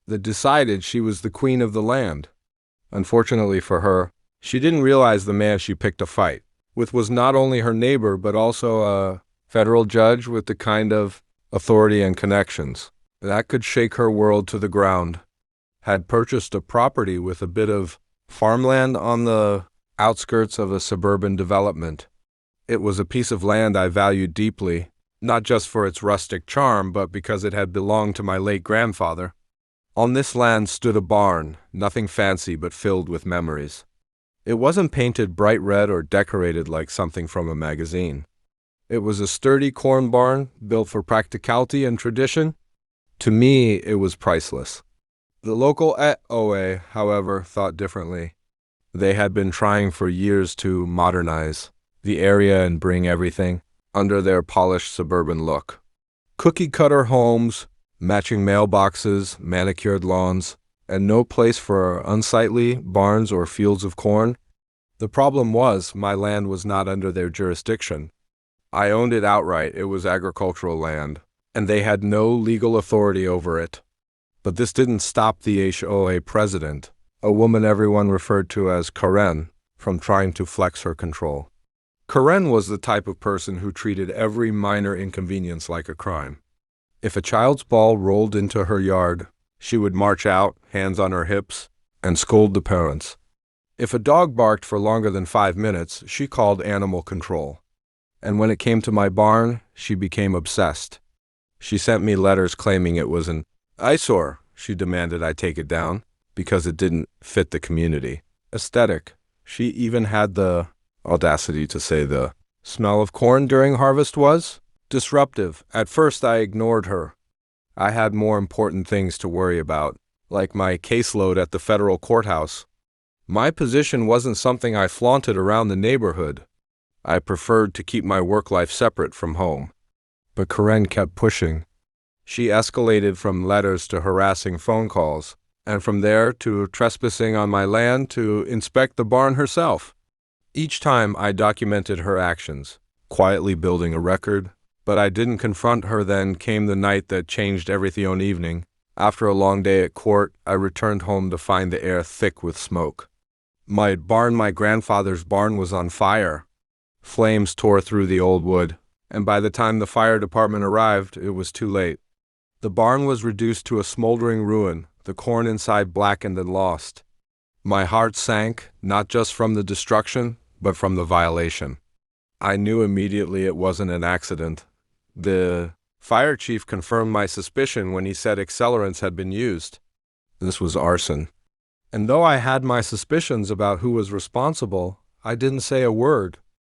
that decided she was the queen of the land. Unfortunately for her, she didn't realize the man she picked a fight with was not only her neighbor but also a federal judge with the kind of authority and connections that could shake her world to the ground. Had purchased a property with a bit of farmland on the outskirts of a suburban development. It was a piece of land I valued deeply, not just for its rustic charm, but because it had belonged to my late grandfather. On this land stood a barn, nothing fancy but filled with memories. It wasn't painted bright red or decorated like something from a magazine. It was a sturdy corn barn, built for practicality and tradition. To me, it was priceless. The local HOA, however, thought differently. They had been trying for years to modernize the area and bring everything under their polished suburban look. Cookie-cutter homes, matching mailboxes, manicured lawns, and no place for unsightly barns or fields of corn. The problem was, my land was not under their jurisdiction. I owned it outright. It was agricultural land, and they had no legal authority over it. But this didn't stop the HOA president, a woman everyone referred to as Karen, from trying to flex her control. Karen was the type of person who treated every minor inconvenience like a crime. If a child's ball rolled into her yard, she would march out, hands on her hips, and scold the parents. If a dog barked for longer than 5 minutes, she called animal control. And when it came to my barn, she became obsessed. She sent me letters claiming it was an eyesore. She demanded I take it down because it didn't fit the community aesthetic. She even had the audacity to say the smell of corn during harvest was disruptive. At first, I ignored her. I had more important things to worry about, like my caseload at the federal courthouse. My position wasn't something I flaunted around the neighborhood. I preferred to keep my work life separate from home. But Karen kept pushing. She escalated from letters to harassing phone calls, and from there to trespassing on my land to inspect the barn herself. Each time I documented her actions, quietly building a record, but I didn't confront her. Then came the night that changed everything on evening. After a long day at court, I returned home to find the air thick with smoke. My grandfather's barn was on fire. Flames tore through the old wood, and by the time the fire department arrived, it was too late. The barn was reduced to a smoldering ruin, the corn inside blackened and lost. My heart sank, not just from the destruction, but from the violation. I knew immediately it wasn't an accident. The fire chief confirmed my suspicion when he said accelerants had been used. This was arson. And though I had my suspicions about who was responsible, I didn't say a word.